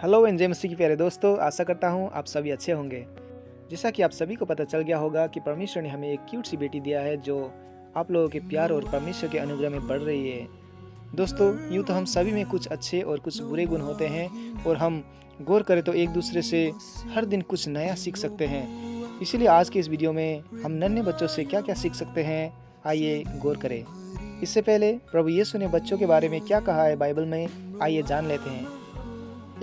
Hello enjoy मसीह के प्यारे दोस्तों, आशा करता हूँ आप सभी अच्छे होंगे। जैसा कि आप सभी को पता चल गया होगा कि परमेश्वर ने हमें एक क्यूट सी बेटी दिया है जो आप लोगों के प्यार और परमेश्वर के अनुग्रह में बढ़ रही है। दोस्तों, यूँ तो हम सभी में कुछ अच्छे और कुछ बुरे गुण होते हैं और हम गौर करें तो एक दूसरे से हर दिन कुछ नया सीख सकते हैं। इसीलिए आज के इस वीडियो में हम नन्हे बच्चों से क्या क्या सीख सकते हैं, आइए गौर करें। इससे पहले प्रभु यीशु ने बच्चों के बारे में क्या कहा है बाइबल में, आइए जान लेते हैं।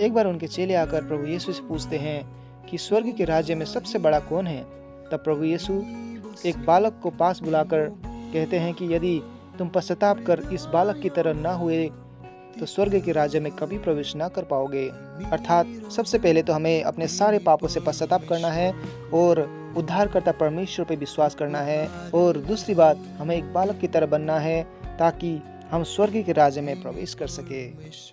एक बार उनके चेले आकर प्रभु यीशु से पूछते हैं कि स्वर्ग के राज्य में सबसे बड़ा कौन है। तब प्रभु यीशु एक बालक को पास बुलाकर कहते हैं कि यदि तुम पश्चाताप कर इस बालक की तरह न हुए तो स्वर्ग के राज्य में कभी प्रवेश न कर पाओगे। अर्थात सबसे पहले तो हमें अपने सारे पापों से पश्चाताप करना है और उद्धारकर्ता परमेश्वर पर विश्वास करना है, और दूसरी बात हमें एक बालक की तरह बनना है ताकि हम स्वर्ग के राज्य में प्रवेश कर सके।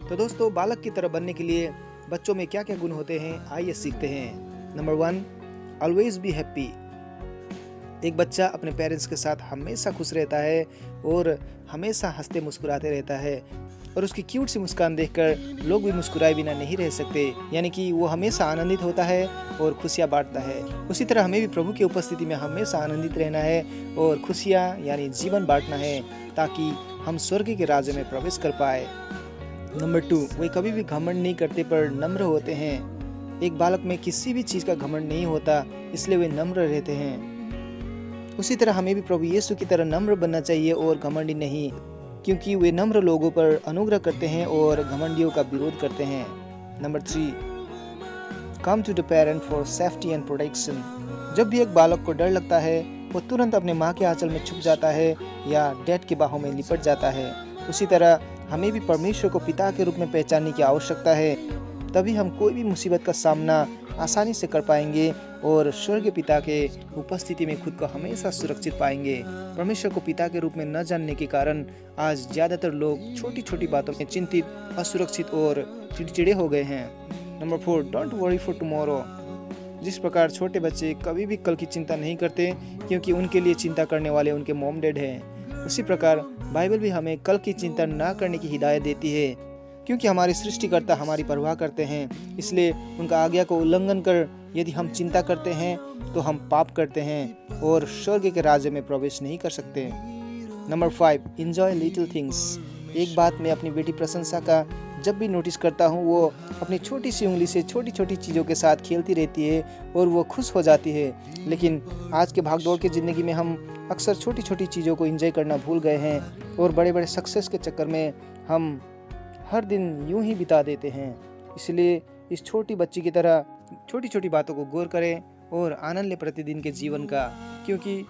तो दोस्तों, बालक की तरह बनने के लिए बच्चों में क्या क्या गुण होते हैं, आइए सीखते हैं। Number 1, always be happy. एक बच्चा अपने पेरेंट्स के साथ हमेशा खुश रहता है और हमेशा हंसते मुस्कुराते रहता है, और उसकी क्यूट सी मुस्कान देखकर लोग भी मुस्कुराए बिना नहीं रह सकते। यानी कि वो हमेशा आनंदित होता है और खुशियाँ बांटता है। उसी तरह हमें भी प्रभु की उपस्थिति में हमेशा आनंदित रहना है और खुशियाँ यानी जीवन बांटना है ताकि हम स्वर्ग के राज्य में प्रवेश कर पाए। नंबर 2, वे कभी भी घमंड नहीं करते पर नम्र होते हैं। एक बालक में किसी भी चीज़ का घमंड नहीं होता, इसलिए वे नम्र रहते हैं। उसी तरह हमें भी प्रभु यीशु की तरह नम्र बनना चाहिए और घमंडी नहीं, क्योंकि वे नम्र लोगों पर अनुग्रह करते हैं और घमंडियों का विरोध करते हैं। Number 3, come to the parent for safety and protection. जब भी एक बालक को डर लगता है वो तुरंत अपने माँ के आंचल में छुप जाता है या डैड के बाहों में लिपट जाता है। उसी तरह हमें भी परमेश्वर को पिता के रूप में पहचानने की आवश्यकता है, तभी हम कोई भी मुसीबत का सामना आसानी से कर पाएंगे और स्वर्ग पिता के उपस्थिति में खुद को हमेशा सुरक्षित पाएंगे। परमेश्वर को पिता के रूप में न जानने के कारण आज ज़्यादातर लोग छोटी छोटी बातों में चिंतित, असुरक्षित और चिड़चिड़े हो गए हैं। Number 4, don't worry for tomorrow. जिस प्रकार छोटे बच्चे कभी भी कल की चिंता नहीं करते क्योंकि उनके लिए चिंता करने वाले उनके मॉम डैड हैं, उसी प्रकार बाइबल भी हमें कल की चिंता न करने की हिदायत देती है, क्योंकि हमारे सृष्टिकर्ता हमारी परवाह करते हैं। इसलिए उनका आज्ञा को उल्लंघन कर यदि हम चिंता करते हैं तो हम पाप करते हैं और स्वर्ग के राज्य में प्रवेश नहीं कर सकते। Number 5, enjoy little things. एक बात मैं अपनी बेटी प्रशंसा का जब भी नोटिस करता हूँ, वो अपनी छोटी सी उंगली से छोटी छोटी चीज़ों के साथ खेलती रहती है और वो खुश हो जाती है। लेकिन आज के भागदौड़ की ज़िंदगी में हम अक्सर छोटी छोटी चीज़ों को एंजॉय करना भूल गए हैं और बड़े बड़े सक्सेस के चक्कर में हम हर दिन यूं ही बिता देते हैं। इसलिए इस छोटी बच्ची की तरह छोटी छोटी बातों को गौर करें और आनंद लें प्रतिदिन के जीवन का, क्योंकि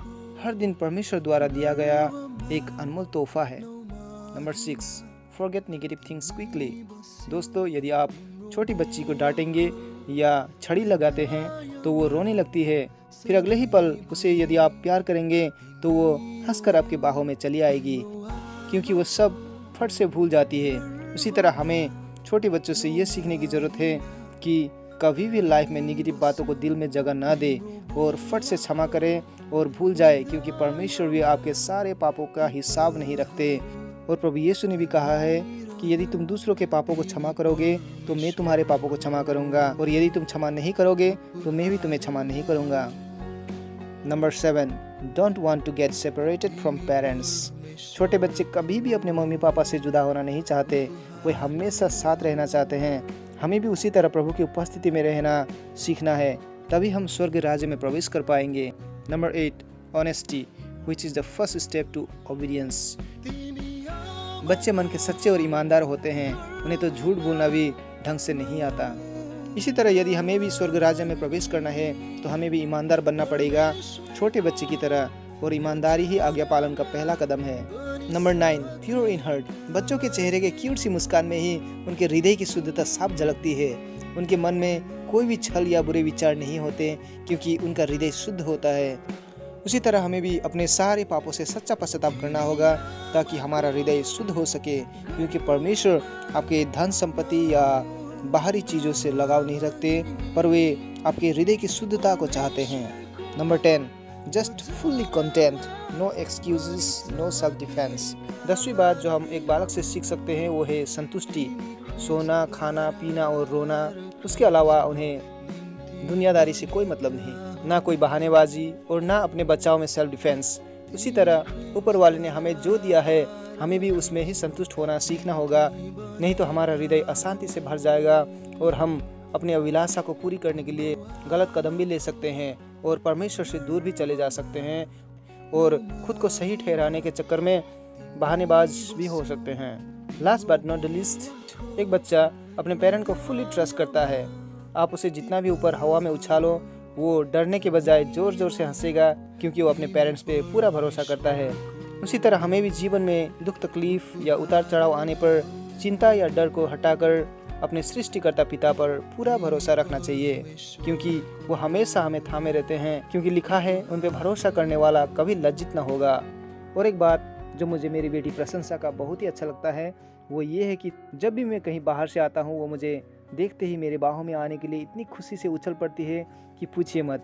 हर दिन परमेश्वर द्वारा दिया गया एक अनमोल तोहफा है। Number 6, forget negative things quickly. दोस्तों, यदि आप छोटी बच्ची को डांटेंगे या छड़ी लगाते हैं तो वो रोने लगती है, फिर अगले ही पल उसे यदि आप प्यार करेंगे तो वो हंसकर आपके बाहों में चली आएगी, क्योंकि वो सब फट से भूल जाती है। उसी तरह हमें छोटे बच्चों से ये सीखने की ज़रूरत है कि कभी भी लाइफ में नेगेटिव बातों को दिल में जगह ना दे और फट से क्षमा करें और भूल जाए, क्योंकि परमेश्वर भी आपके सारे पापों का हिसाब नहीं रखते। और प्रभु यीशु ने भी कहा है कि यदि तुम दूसरों के पापों को क्षमा करोगे तो मैं तुम्हारे पापों को क्षमा करूंगा, और यदि तुम क्षमा नहीं करोगे तो मैं भी तुम्हें क्षमा नहीं करूंगा। Number 7, don't want to get separated from parents. छोटे बच्चे कभी भी अपने मम्मी पापा से जुदा होना नहीं चाहते, वे हमेशा साथ रहना चाहते हैं। हमें भी उसी तरह प्रभु की उपस्थिति में रहना सीखना है, तभी हम स्वर्ग राज्य में प्रवेश कर पाएंगे। Number 8, honesty which is the first step to obedience. बच्चे मन के सच्चे और ईमानदार होते हैं, उन्हें तो झूठ बोलना भी ढंग से नहीं आता। इसी तरह यदि हमें भी स्वर्ग राज्य में प्रवेश करना है तो हमें भी ईमानदार बनना पड़ेगा छोटे बच्चे की तरह, और ईमानदारी ही आज्ञा पालन का पहला कदम है। Number 9, pure in heart. बच्चों के चेहरे के क्यूट सी मुस्कान में ही उनके हृदय की शुद्धता साफ झलकती है। उनके मन में कोई भी छल या बुरे विचार नहीं होते, क्योंकि उनका हृदय शुद्ध होता है। उसी तरह हमें भी अपने सारे पापों से सच्चा पश्चाताप करना होगा ताकि हमारा हृदय शुद्ध हो सके, क्योंकि परमेश्वर आपके धन संपत्ति या बाहरी चीज़ों से लगाव नहीं रखते, पर वे आपके हृदय की शुद्धता को चाहते हैं। Number 10, just fully content, no excuses, no self defence. 10वीं बात जो हम एक बालक से सीख सकते हैं वो है संतुष्टि। सोना, खाना, पीना और रोना। उसके अलावा उन्हें दुनियादारी से कोई मतलब नहीं, ना कोई बहानेबाजी और ना अपने बचाव में सेल्फ डिफेंस। उसी तरह ऊपर वाले ने हमें जो दिया है हमें भी उसमें ही संतुष्ट होना सीखना होगा, नहीं तो हमारा हृदय अशांति से भर जाएगा और हम अपनी अभिलाषा को पूरी करने के लिए गलत कदम भी ले सकते हैं और परमेश्वर से दूर भी चले जा सकते हैं और खुद को सही ठहराने के चक्कर में बहानेबाज भी हो सकते हैं। Last but not the least, एक बच्चा अपने पेरेंट को फुली ट्रस्ट करता है। आप उसे जितना भी ऊपर हवा में उछालो, वो डरने के बजाय जोर जोर से हंसेगा, क्योंकि वो अपने पेरेंट्स पे पूरा भरोसा करता है। उसी तरह हमें भी जीवन में दुख तकलीफ या उतार चढ़ाव आने पर चिंता या डर को हटाकर अपने सृष्टिकर्ता पिता पर पूरा भरोसा रखना चाहिए, क्योंकि वो हमेशा हमें थामे रहते हैं, क्योंकि लिखा है उन पे भरोसा करने वाला कभी लज्जित न होगा। और एक बात जो मुझे मेरी बेटी प्रशंसा का बहुत ही अच्छा लगता है वो ये है कि जब भी मैं कहीं बाहर से आता हूँ वो मुझे देखते ही मेरे बाहों में आने के लिए इतनी खुशी से उछल पड़ती है कि पूछिए मत,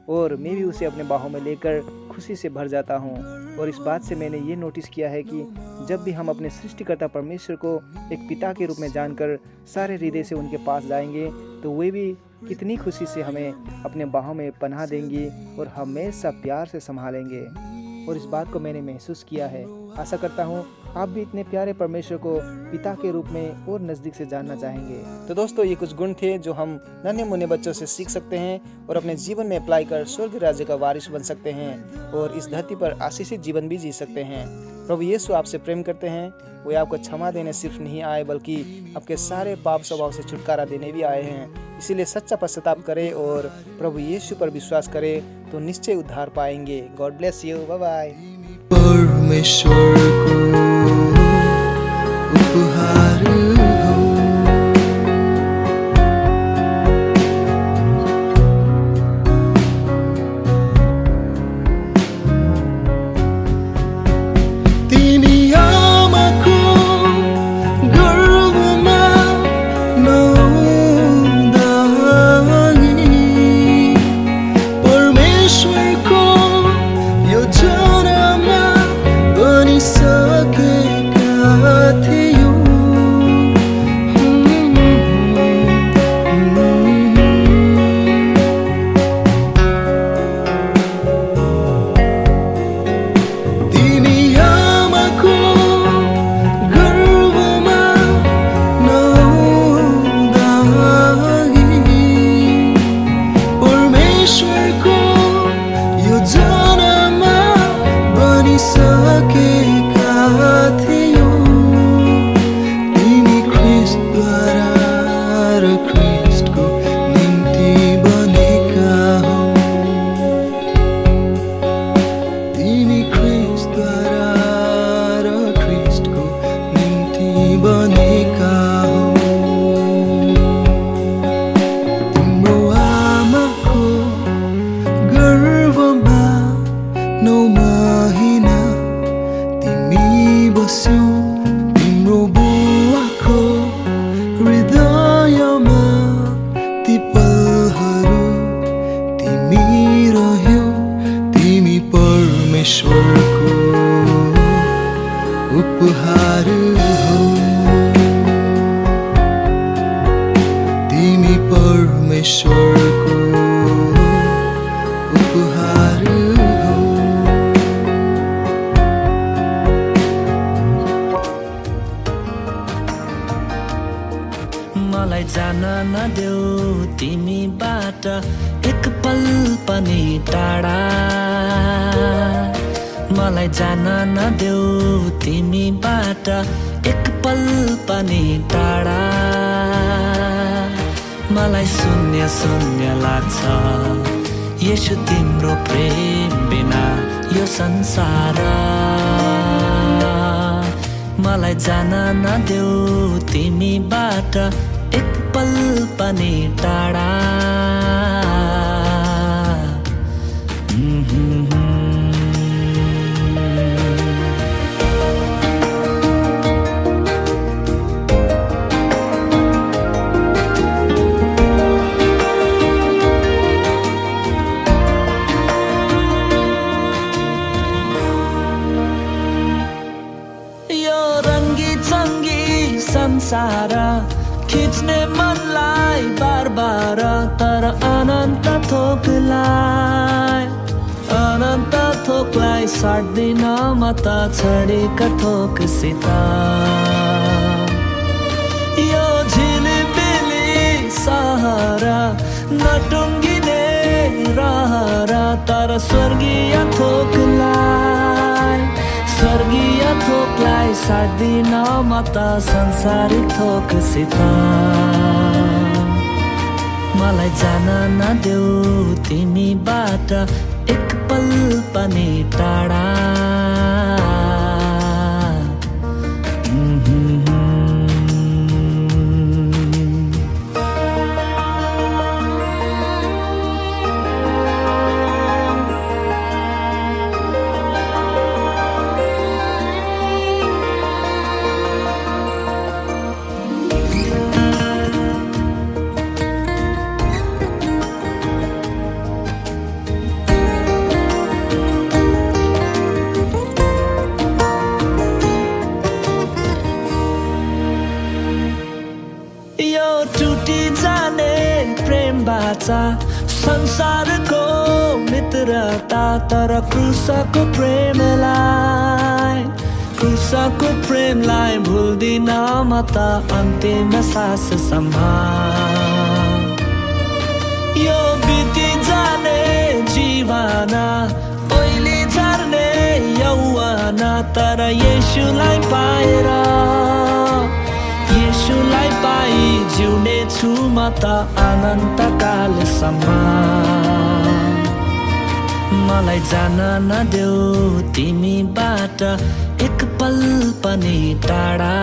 और मैं भी उसे अपने बाहों में लेकर खुशी से भर जाता हूँ। और इस बात से मैंने ये नोटिस किया है कि जब भी हम अपने सृष्टिकर्ता परमेश्वर को एक पिता के रूप में जानकर सारे हृदय से उनके पास जाएंगे तो वे भी कितनी खुशी से हमें अपने बाहों में पनाह देंगे और हमेशा प्यार से संभालेंगे। और इस बात को मैंने महसूस किया है। आशा करता हूँ आप भी इतने प्यारे परमेश्वर को पिता के रूप में और नज़दीक से जानना चाहेंगे। तो दोस्तों, ये कुछ गुण थे जो हम नन्हे मुन्ने बच्चों से सीख सकते हैं और अपने जीवन में अप्लाई कर स्वर्ग राज्य का वारिस बन सकते हैं और इस धरती पर आशीषित जीवन भी जी सकते हैं। प्रभु यीशु आपसे प्रेम करते हैं। वे आपको क्षमा देने सिर्फ नहीं आए बल्कि आपके सारे पाप स्वभाव से छुटकारा देने भी आए हैं। इसीलिए सच्चा पश्चाताप करें और प्रभु यीशु पर विश्वास करें तो निश्चय उद्धार पाएंगे। God bless you. Bye bye. परमेश्वर को उपहार हो, तिमी आमाको गर्भमा नहुँदाखेरि परमेश्वरको योजनामा बनिसकेका थियौ। तिमी आमाको गर्भमा नहुँदाखेरि परमेश्वरको योजनामा बनिसकेका थियौ। तिमी ख्रिस्टद्वारा र ख्रिस्टको निम्ति बनेका हौ। तिमी ख्रिस्टद्वारा र ख्रिस्टको निम्ति बनेका हौ। तिम्रो आमाको गर्भमा 9 महिना तिमी बस्यौ। तिम्रो बुवाको हृदयमा ती पलहरू तिमी रह्यौ। तिमी परमेश्वरको उपहार हौ। तिमी परमेश्वरको उपहार हौ। मलाई जान नदेऊ तिमीबाट एक पल पनि टाढा। मलाई जान नदेऊ तिमीबाट एक पल पनि टाढा। मलाई शून्य शून्य लाग्छ येशू तिम्रो प्रेम बिना यो संसार। मलाई जान नदेऊ तिमीबाट एक पल पनि टाढा। यो रङ्गी चङ्गी संसार साट्दिन म त छडेका थोकसित यो झिलिमिली सहरा नटुङ्गिने रहर तर स्वर्गीय थोकलाई साट्दिन म त संसारिक थोकसित मलाई जान नदेऊ तिमीबाट एक पल पनि टाढा यो टुटी जाने प्रेम बाचा संसारको मित्रता तर क्रुसको प्रेमलाई भुल्दिन म त अन्तिम साससम्म यो बिति जाने जीवना ओइली झर्ने यौवना तर येशूलाई पाई जिउने छु म त अनन्तकालसम्म मलाई जान नदेऊ तिमीबाट एक पल पनि टाढा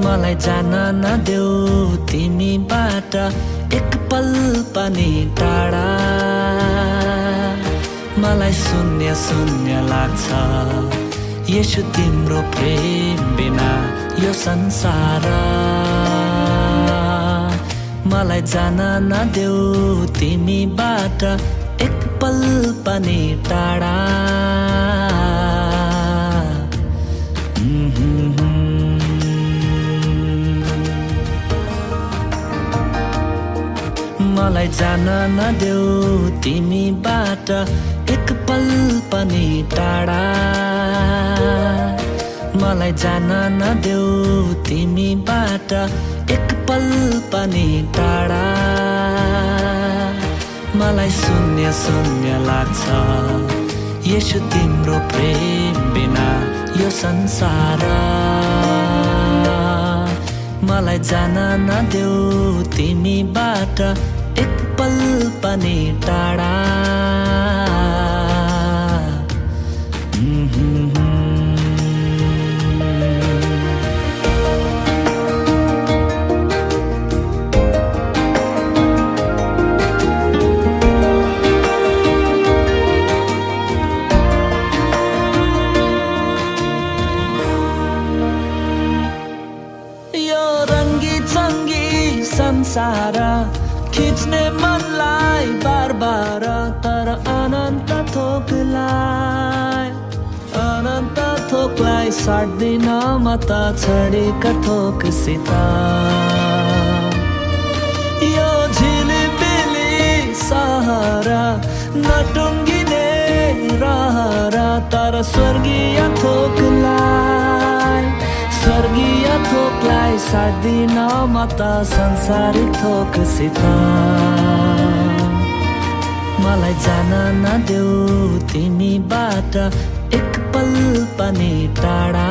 मलाई जान नदेऊ तिमीबाट एक पल पनि टाढा मलाई शून्य शून्य लाग्छ येशू तिम्रो प्रेम बिना यो संसार मलाई जान नदेऊ तिमीबाट एक पल पनि टाढा मलाई जान नदेऊ तिमीबाट एक पल पनि टाढा मलाई जान नदेऊ तिमीबाट एक पल पनि टाढा मलाई शून्य शून्य लाग्छ येशू तिम्रो प्रेम बिना यो संसार मलाई जान नदेऊ तिमीबाट एक पल पनि टाढा संसार खिच्ने मनलाई बार बार तर अनन्त थोकलाई साट्दिन म त छडेका थोकसित यो झिलिमिली सहरा नटुङ्गिने रहर तर स्वर्गीय थोकलाई साट्दिन म त संसारिक थोकसित मलाई जान नदेऊ तिमीबाट एक पल पनि टाढा